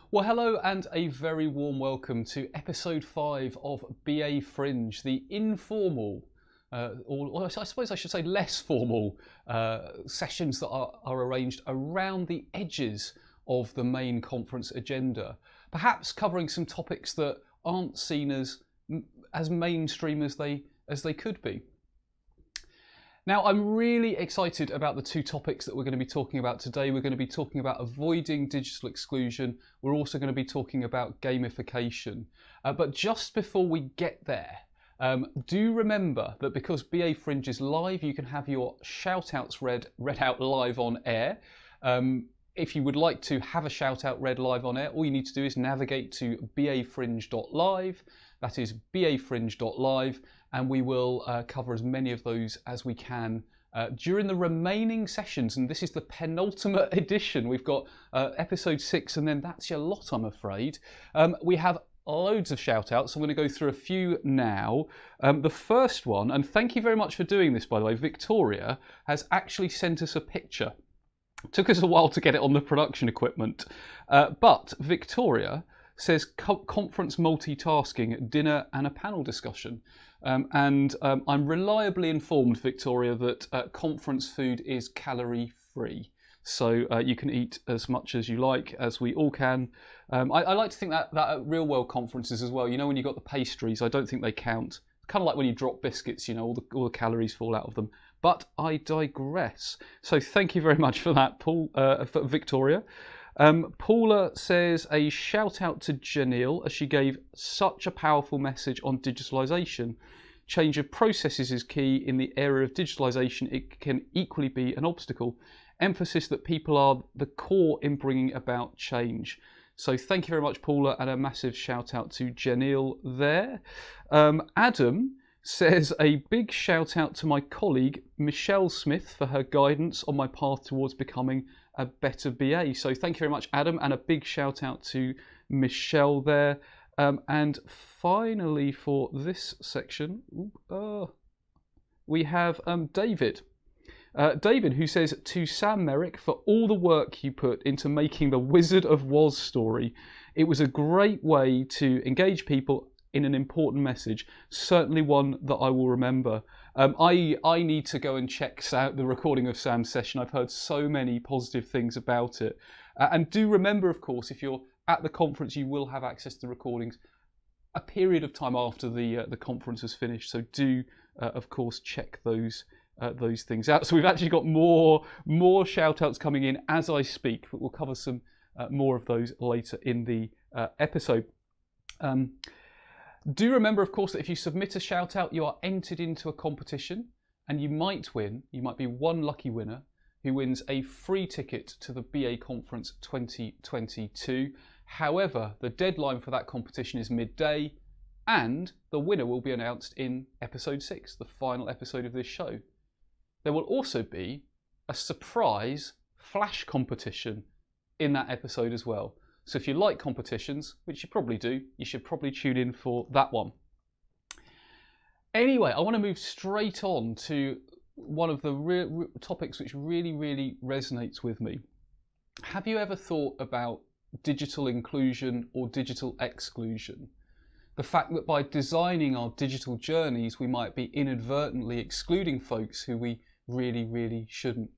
Well, hello and a very warm welcome to episode 5 of BA Fringe, the informal, or I suppose I should say less formal, sessions that are arranged around the edges of the main conference agenda, perhaps covering some topics that aren't seen as mainstream as they could be. Now, I'm really excited about the two topics that we're going to be talking about today. We're going to be talking about avoiding digital exclusion. We're also going to be talking about gamification. But just before we get there, do remember that because BA Fringe is live, you can have your shout-outs read out live on air. If you would like to have a shout-out read live on air, all you need to do is navigate to bafringe.live. That is bafringe.live. And we will cover as many of those as we can during the remaining sessions. And this is the penultimate edition. We've got episode 6, and then that's your lot, I'm afraid. We have loads of shout-outs. I'm going to go through a few now. The first one, and thank you very much for doing this, by the way, Victoria has actually sent us a picture. It took us a while to get it on the production equipment. But Victoria says conference multitasking, dinner and a panel discussion. I'm reliably informed, Victoria, that conference food is calorie free. So you can eat as much as you like, as we all can. I like to think that at real world conferences as well, you know, when you've got the pastries, I don't think they count. Kind of like when you drop biscuits, you know, all the calories fall out of them. But I digress. So thank you very much for that, for Victoria. Paula says a shout out to Janelle as she gave such a powerful message on digitalisation. Change of processes is key. In the area of digitalisation, it can equally be an obstacle. Emphasis that people are the core in bringing about change. So thank you very much, Paula, and a massive shout out to Janelle there. Adam says a big shout out to my colleague Michelle Smith for her guidance on my path towards becoming a better BA. So thank you very much, Adam, and a big shout out to Michelle there. And finally for this section, we have David. David, who says, to Sam Merrick for all the work you put into making the Wizard of Woz story. It was a great way to engage people in an important message, certainly one that I will remember. I need to go and check out the recording of Sam's session. I've heard so many positive things about it. And do remember, of course, if you're at the conference, you will have access to the recordings a period of time after the conference has finished. So do, of course, check those things out. So we've actually got more shout-outs coming in as I speak, but we'll cover some more of those later in the episode. Do remember, of course, that if you submit a shout-out, you are entered into a competition, and you might win. You might be one lucky winner who wins a free ticket to the BA Conference 2022. However, the deadline for that competition is midday, and the winner will be announced in episode 6, the final episode of this show. There will also be a surprise flash competition in that episode as well. So if you like competitions, which you probably do, you should probably tune in for that one. Anyway, I want to move straight on to one of the topics which really resonates with me. Have you ever thought about digital inclusion or digital exclusion? The fact that by designing our digital journeys, we might be inadvertently excluding folks who we really shouldn't.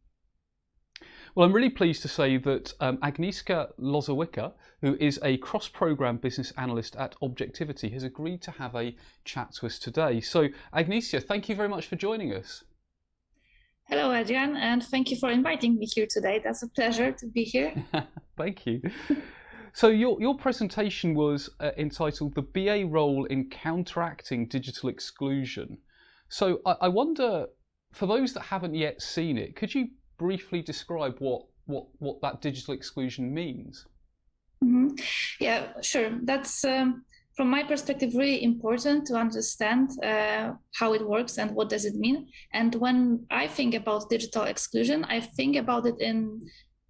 Well, I'm really pleased to say that Agnieszka Lozowicka, who is a cross-program business analyst at Objectivity, has agreed to have a chat to us today. So, Agnieszka, thank you very much for joining us. Hello, Adrian, and thank you for inviting me here today. That's a pleasure to be here. Thank you. So your presentation was entitled The BA Role in Counteracting Digital Exclusion. So I wonder, for those that haven't yet seen it, could you briefly describe what that digital exclusion means? Yeah, sure. That's from my perspective, really important to understand how it works and what does it mean. And when I think about digital exclusion, I think about it in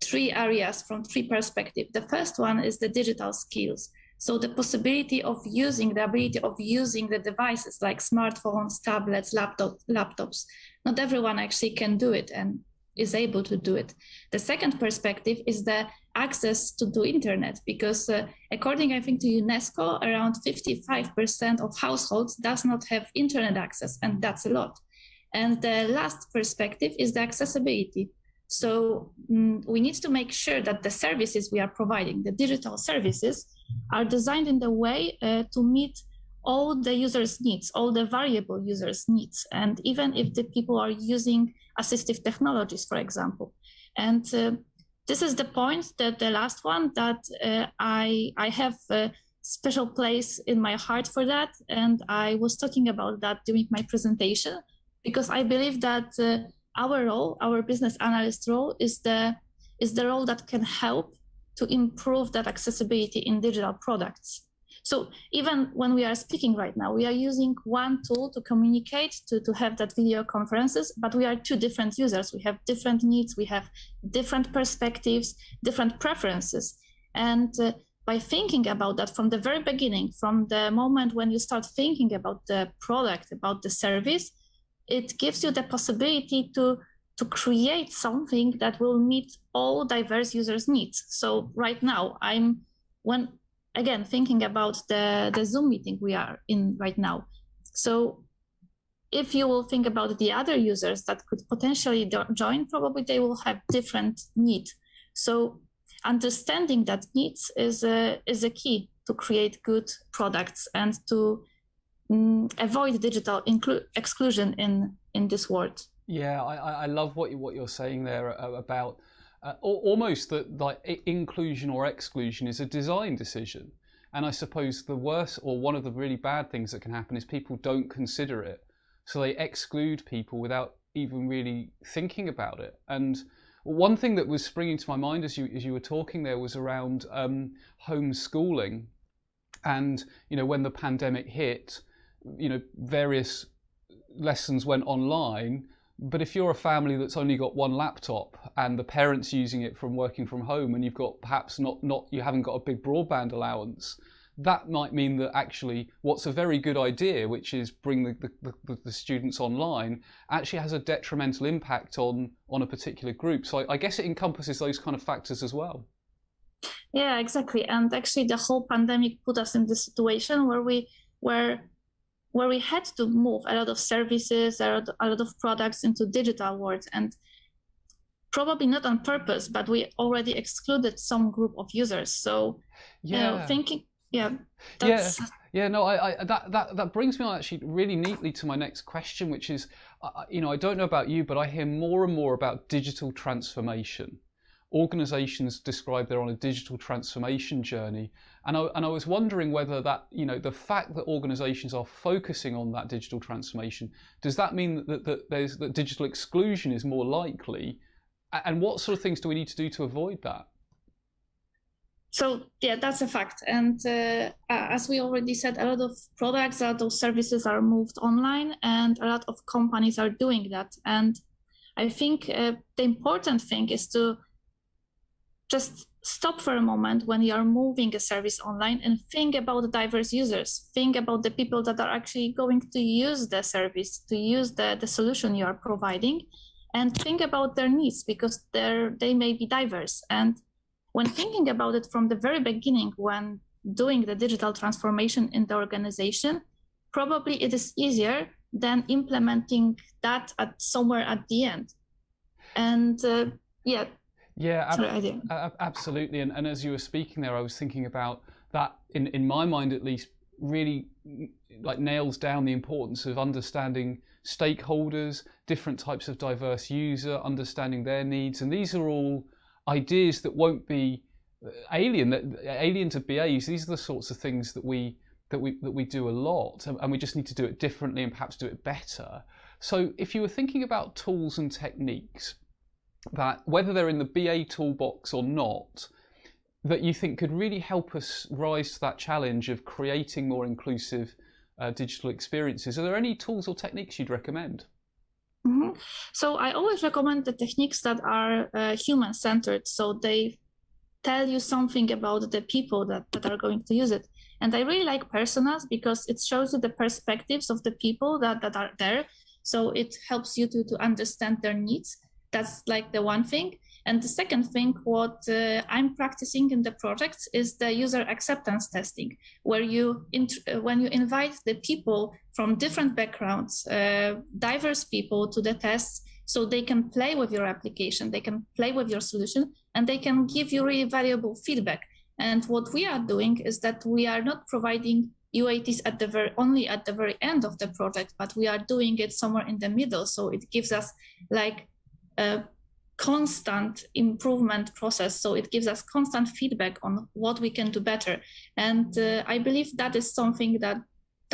three areas from three perspectives. The first one is the digital skills. So the possibility of using, the ability of using the devices like smartphones, tablets, laptops. Not everyone actually can do it and is able to do it. The second perspective is the access to the internet, because according, I think, to UNESCO, around 55% of households does not have internet access, and that's a lot. And the last perspective is the accessibility. So we need to make sure that the services we are providing, the digital services, are designed in the way to meet all the users' needs, all the variable users' needs, and even if the people are using assistive technologies, for example. And this is the point, that the last one, that I have a special place in my heart for that, and I was talking about that during my presentation, because I believe that our role, our business analyst role, is the role that can help to improve that accessibility in digital products. So even when we are speaking right now, we are using one tool to communicate, to have that video conferences, but we are two different users. We have different needs, we have different perspectives, different preferences. And by thinking about that from the very beginning, from the moment when you start thinking about the product, about the service, it gives you the possibility to create something that will meet all diverse users' needs. So right now, again, thinking about the Zoom meeting we are in right now. So if you will think about the other users that could potentially join, probably they will have different needs. So understanding that needs is a key to create good products and to avoid digital exclusion in this world. Yeah, I love what you're saying there about almost that like inclusion or exclusion is a design decision. And I suppose the worst, or one of the really bad things that can happen, is people don't consider it. So they exclude people without even really thinking about it. And one thing that was springing to my mind as you were talking there was around homeschooling. And, when the pandemic hit, various lessons went online. But if you're a family that's only got one laptop and the parents using it from working from home, and you've got perhaps you haven't got a big broadband allowance, that might mean that actually what's a very good idea, which is bring the students online, actually has a detrimental impact on a particular group. So I guess it encompasses those kind of factors as well. Yeah, exactly. And actually the whole pandemic put us in this situation where we had to move a lot of services, a lot of products into digital world, and probably not on purpose, but we already excluded some group of users. So, thinking, that brings me on actually really neatly to my next question, which is, I don't know about you, but I hear more and more about digital transformation. Organizations describe they're on a digital transformation journey. And I was wondering whether that, the fact that organizations are focusing on that digital transformation, does that mean that digital exclusion is more likely? And what sort of things do we need to do to avoid that? So, yeah, that's a fact. And as we already said, a lot of products, a lot of services are moved online, and a lot of companies are doing that. And I think the important thing is to just stop for a moment when you are moving a service online and think about the diverse users. Think about the people that are actually going to use the service, to use the solution you are providing, and think about their needs, because they may be diverse. And when thinking about it from the very beginning, when doing the digital transformation in the organization, probably it is easier than implementing that somewhere at the end. And absolutely. And as you were speaking there, I was thinking about that, in my mind at least, really like nails down the importance of understanding stakeholders, different types of diverse user, understanding their needs. And these are all ideas that won't be alien to BAs. These are the sorts of things that we do a lot, and we just need to do it differently and perhaps do it better. So if you were thinking about tools and techniques, that whether they're in the BA toolbox or not, that you think could really help us rise to that challenge of creating more inclusive digital experiences? Are there any tools or techniques you'd recommend? Mm-hmm. So I always recommend the techniques that are human-centered. So they tell you something about the people that are going to use it. And I really like personas because it shows you the perspectives of the people that are there. So it helps you to understand their needs. That's like the one thing. And the second thing, what I'm practicing in the projects is the user acceptance testing, where when you invite the people from different backgrounds, diverse people to the tests, so they can play with your application, they can play with your solution, and they can give you really valuable feedback. And what we are doing is that we are not providing UATs only at the very end of the project, but we are doing it somewhere in the middle. So it gives us like a constant improvement process. So it gives us constant feedback on what we can do better. And I believe that is something that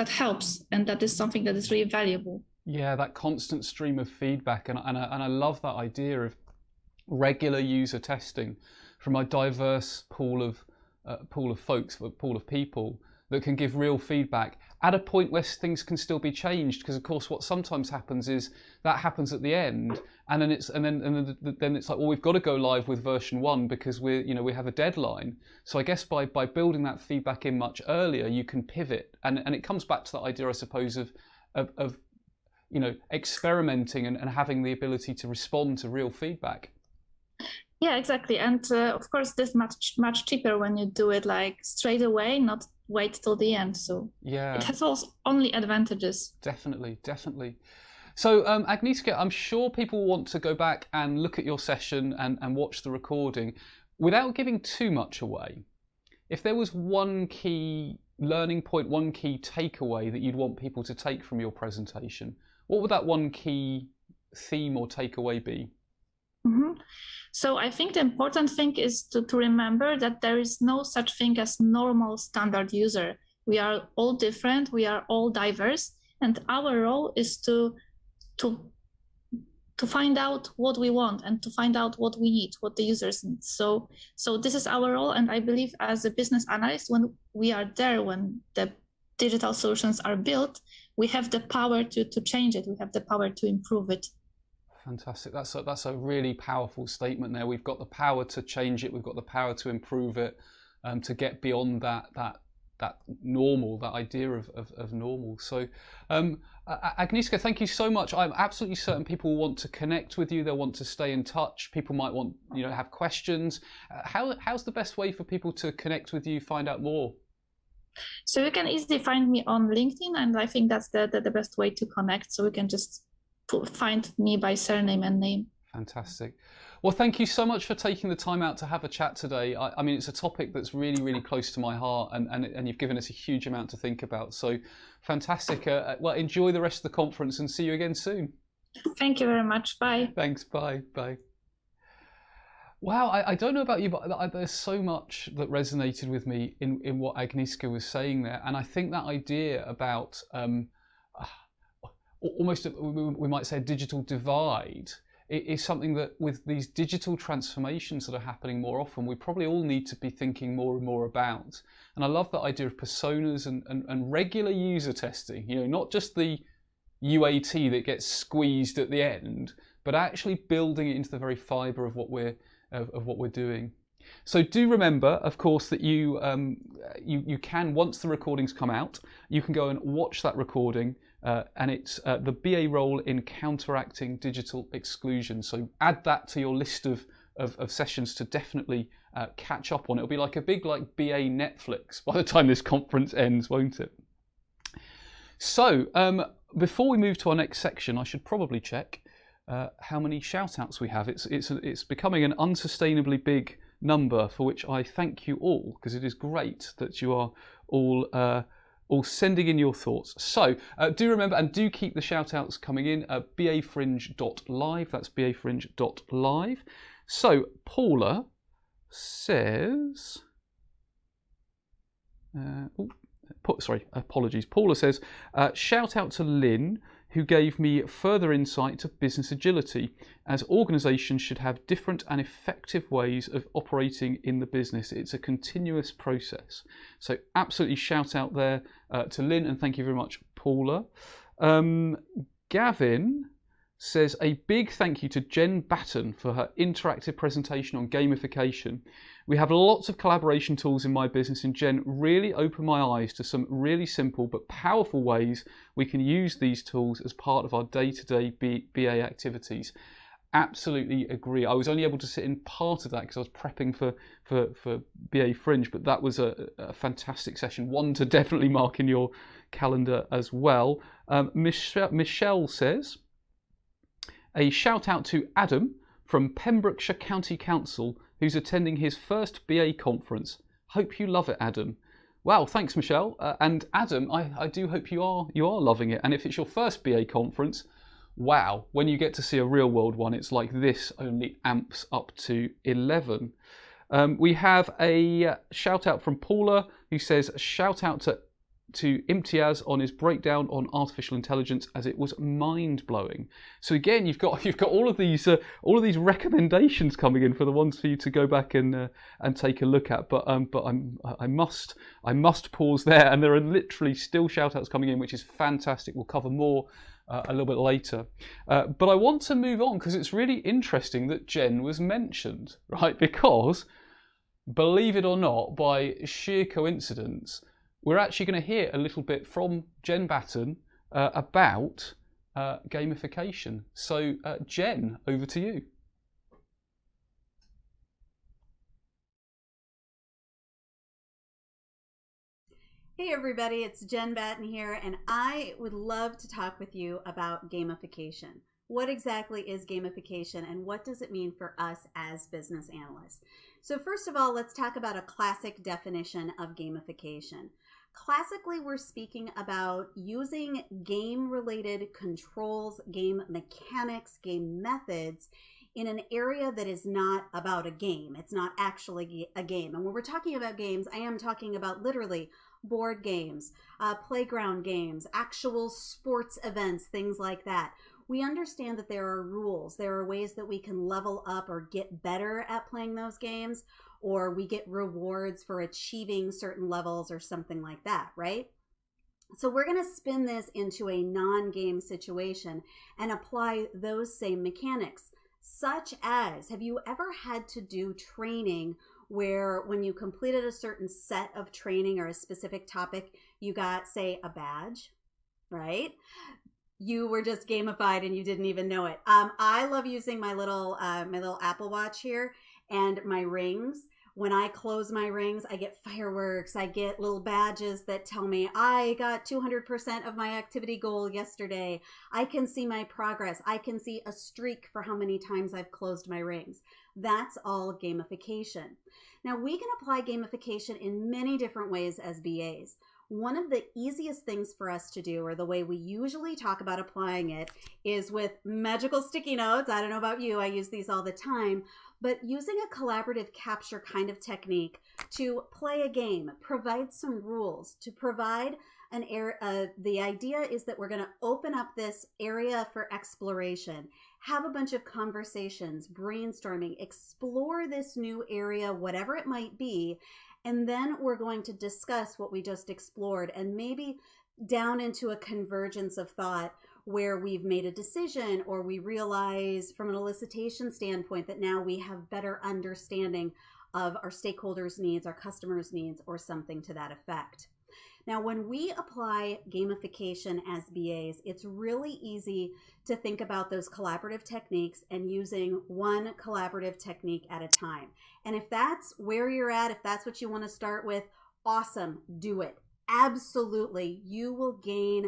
helps, and that is something that is really valuable. Yeah, that constant stream of feedback, and I love that idea of regular user testing from a diverse pool of folks, a pool of people that can give real feedback at a point where things can still be changed. Because of course, what sometimes happens is that happens at the end, and then it's like, well, we've got to go live with version 1 because we have a deadline. So I guess by building that feedback in much earlier, you can pivot, and it comes back to that idea, I suppose, of experimenting and having the ability to respond to real feedback. Yeah, exactly. And of course, this much cheaper when you do it like straight away, not wait till the end. So yeah, it has also only advantages. Definitely. So Agnieszka, I'm sure people want to go back and look at your session and watch the recording. Without giving too much away, if there was one key learning point, one key takeaway that you'd want people to take from your presentation, what would that one key theme or takeaway be? Mm-hmm. So I think the important thing is to remember that there is no such thing as normal standard user. We are all different, we are all diverse, and our role is to find out what we want and to find out what we need, what the users need. So this is our role, and I believe as a business analyst, when we are there, when the digital solutions are built, we have the power to change it, we have the power to improve it. Fantastic. That's a really powerful statement there. We've got the power to change it. We've got the power to improve it, to get beyond that normal, that idea of normal. So, Agnieszka, thank you so much. I'm absolutely certain people will want to connect with you. They'll want to stay in touch. People might want, have questions. How's the best way for people to connect with you, find out more? So you can easily find me on LinkedIn, and I think that's the best way to connect. So we can just find me by surname and name. Fantastic. Well, thank you so much for taking the time out to have a chat today. I mean, it's a topic that's really, really close to my heart, and you've given us a huge amount to think about. So fantastic. Well, enjoy the rest of the conference and see you again soon. Thank you very much. Bye. Thanks. Bye. Bye. Wow, I don't know about you, but there's so much that resonated with me in what Agnieszka was saying there. And I think that idea about almost, we might say, a digital divide is something that with these digital transformations that are happening more often, we probably all need to be thinking more and more about. And I love that idea of personas and regular user testing, not just the UAT that gets squeezed at the end, but actually building it into the very fibre of what we're doing. So do remember, of course, that you can, once the recordings come out, you can go and watch that recording, and it's the BA role in counteracting digital exclusion. So add that to your list of sessions to definitely catch up on. It'll be like a big BA Netflix by the time this conference ends, won't it? So before we move to our next section, I should probably check how many shout-outs we have. It's becoming an unsustainably big number, for which I thank you all, because it is great that you are all sending in your thoughts. So do remember and do keep the shout-outs coming in at bafringe.live. That's bafringe.live. So Paula says, apologies. Paula says, shout out to Lynn, who gave me further insight to business agility, as organisations should have different and effective ways of operating in the business. It's a continuous process. So absolutely shout out there to Lynn, and thank you very much, Paula. Gavin says a big thank you to Jen Battan for her interactive presentation on gamification. We have lots of collaboration tools in my business, and Jen really opened my eyes to some really simple but powerful ways we can use these tools as part of our day-to-day BA activities. Absolutely agree. I was only able to sit in part of that because I was prepping for BA Fringe, but that was a fantastic session, one to definitely mark in your calendar as well. Michelle says, a shout out to Adam from Pembrokeshire County Council, who's attending his first BA conference. Hope you love it, Adam. Wow, thanks, Michelle. And Adam, I do hope you are loving it. And if it's your first BA conference, wow, when you get to see a real world one, it's like this only amps up to 11. We have a shout out from Paula, who says, shout out to Imtiaz on his breakdown on artificial intelligence, as it was mind-blowing. So again, you've got all of these recommendations coming in for the ones for you to go back and take a look at. But I must pause there, and there are literally still shout-outs coming in, which is fantastic. We'll cover more a little bit later. But I want to move on because it's really interesting that Jen was mentioned, right? Because believe it or not, by sheer coincidence, we're actually going to hear a little bit from Jen Battan about gamification. So Jen, over to you. Hey everybody, it's Jen Battan here, and I would love to talk with you about gamification. What exactly is gamification, and what does it mean for us as business analysts? So first of all, let's talk about a classic definition of gamification. Classically, we're speaking about using game-related controls, game mechanics, game methods in an area that is not about a game. It's not actually a game. And when we're talking about games, I am talking about literally board games, playground games, actual sports events, things like that. We understand that there are rules. There are ways that we can level up or get better at playing those games, or we get rewards for achieving certain levels or something like that, right? So we're going to spin this into a non-game situation and apply those same mechanics, such as, have you ever had to do training where when you completed a certain set of training or a specific topic, you got, say, a badge, right? You were just gamified and you didn't even know it. I love using my little Apple Watch here and my rings. When I close my rings, I get fireworks. I get little badges that tell me I got 200% of my activity goal yesterday. I can see my progress. I can see a streak for how many times I've closed my rings. That's all gamification. Now, we can apply gamification in many different ways as BAs. One of the easiest things for us to do, or the way we usually talk about applying it, is with magical sticky notes. I don't know about you, I use these all the time, but using a collaborative capture kind of technique to play a game, provide some rules, to provide an area. The idea is that we're going to open up this area for exploration, have a bunch of conversations, brainstorming, explore this new area, whatever it might be, and then we're going to discuss what we just explored and maybe down into a convergence of thought where we've made a decision, or we realize from an elicitation standpoint that now we have better understanding of our stakeholders' needs, our customers' needs, or something to that effect. Now, when we apply gamification as BAs, it's really easy to think about those collaborative techniques and using one collaborative technique at a time. And if that's where you're at, if that's what you want to start with, awesome, do it. Absolutely. You will gain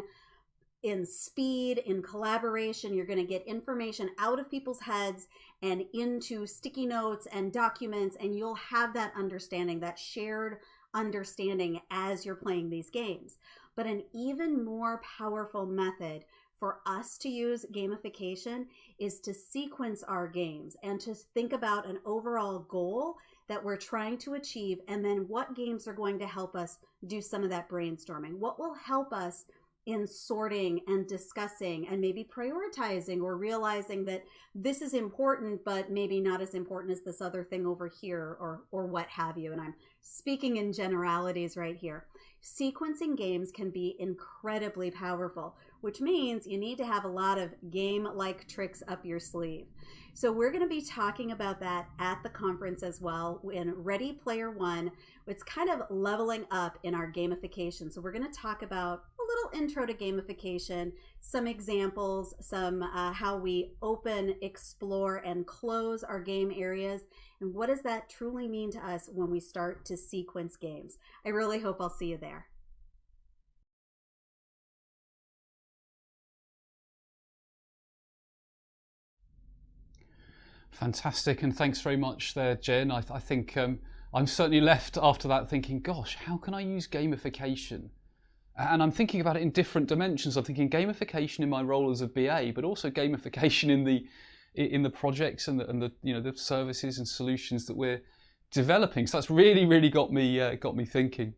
in speed, in collaboration. You're going to get information out of people's heads and into sticky notes and documents, and you'll have that understanding, that shared understanding as you're playing these games. But an even more powerful method for us to use gamification is to sequence our games and to think about an overall goal that we're trying to achieve, and then what games are going to help us do some of that brainstorming. What will help us in sorting and discussing and maybe prioritizing, or realizing that this is important, but maybe not as important as this other thing over here, or what have you. And I'm speaking in generalities right here. Sequencing games can be incredibly powerful, which means you need to have a lot of game-like tricks up your sleeve. So we're going to be talking about that at the conference as well in Ready Player One. It's kind of leveling up in our gamification. So we're going to talk about a little intro to gamification, some examples, some how we open, explore, and close our game areas, and what does that truly mean to us when we start to sequence games. I really hope I'll see you there. Fantastic, and thanks very much there, Jen. I think I'm certainly left after that thinking, gosh, how can I use gamification? And I'm thinking about it in different dimensions. I'm thinking gamification in my role as a BA, but also gamification in the projects and the the services and solutions that we're developing. So that's really got me thinking.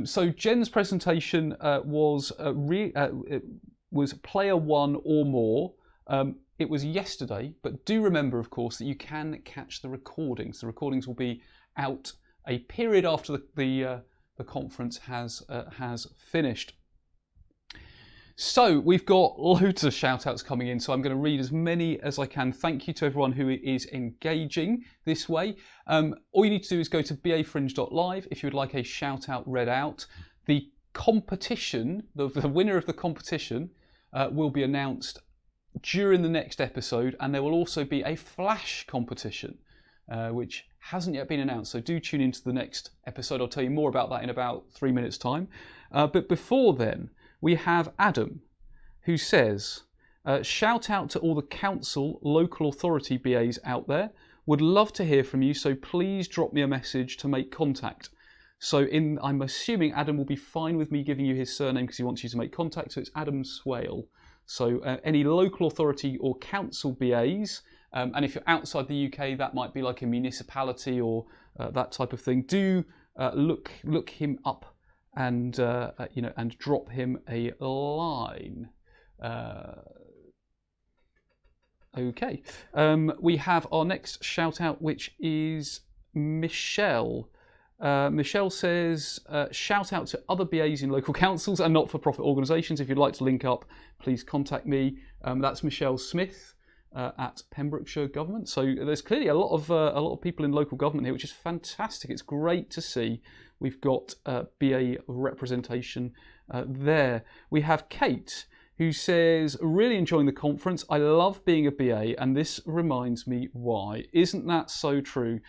So Jen's presentation was player one or more. It was yesterday, but do remember, of course, that you can catch the recordings. The recordings will be out a period after the conference has finished. So we've got loads of shout outs coming in, so I'm going to read as many as I can. Thank you to everyone who is engaging this way. All you need to do is go to bafringe.live if you would like a shout out read out. The competition, the winner of the competition will be announced during the next episode, and there will also be a flash competition which hasn't yet been announced, so do tune into the next episode. I'll tell you more about that in about 3 minutes time, but before then we have Adam, who says shout out to all the council local authority BAs out there, would love to hear from you, so please drop me a message to make contact. So I'm assuming Adam will be fine with me giving you his surname because he wants you to make contact, so it's Adam Swale. So any local authority or council BAs, and if you're outside the UK, that might be like a municipality or that type of thing. Do look him up and and drop him a line. Okay. We have our next shout out, which is Michelle. Michelle says, shout out to other BAs in local councils and not-for-profit organisations. If you'd like to link up, please contact me. That's Michelle Smith at Pembrokeshire Government. So there's clearly a lot of people in local government here, which is fantastic. It's great to see we've got BA representation there. We have Kate, who says, really enjoying the conference. I love being a BA, and this reminds me why. Isn't that so true?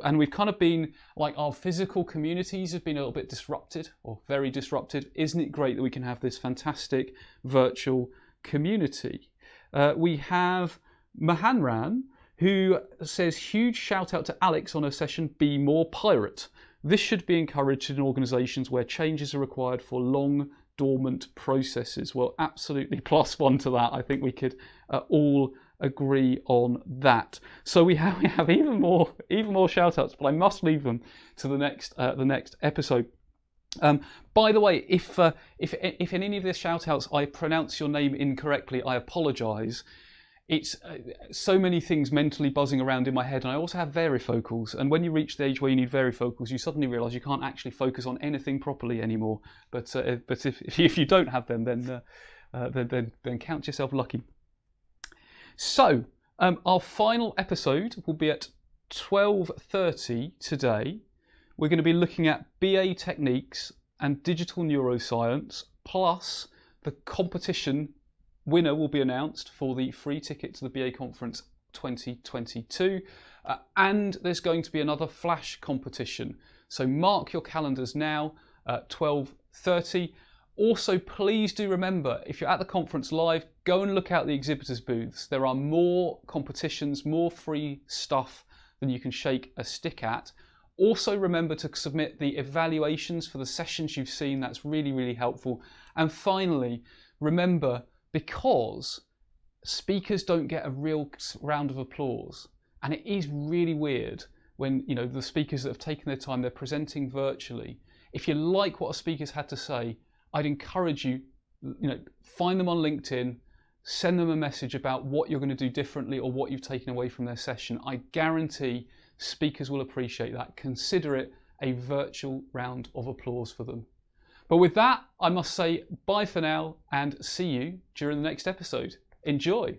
And we've kind of been, like, our physical communities have been a little bit disrupted, or very disrupted. Isn't it great that we can have this fantastic virtual community? We have Mahanran, who says, huge shout out to Alex on her session, Be More Pirate. This should be encouraged in organisations where changes are required for long dormant processes. Well, absolutely +1 to that. I think we could all agree on that. So we have even more shout outs, but I must leave them to the next episode. By the way, if in any of the shout outs I pronounce your name incorrectly, I apologise. It's so many things mentally buzzing around in my head, and I also have varifocals, and when you reach the age where you need varifocals, you suddenly realise you can't actually focus on anything properly anymore. But if you don't have them, then count yourself lucky. So our final episode will be at 12:30 today. We're going to be looking at BA techniques and digital neuroscience, plus the competition winner will be announced for the free ticket to the BA conference 2022, and there's going to be another flash competition. So mark your calendars now at 12:30. Also, please do remember, if you're at the conference live, go and look out the exhibitors' booths. There are more competitions, more free stuff than you can shake a stick at. Also, remember to submit the evaluations for the sessions you've seen. That's really helpful. And finally, remember, because speakers don't get a real round of applause, and it is really weird when, you know, the speakers that have taken their time, they're presenting virtually. If you like what a speaker's had to say, I'd encourage you, you know, find them on LinkedIn, send them a message about what you're going to do differently or what you've taken away from their session. I guarantee speakers will appreciate that. Consider it a virtual round of applause for them. But with that, I must say bye for now and see you during the next episode. Enjoy.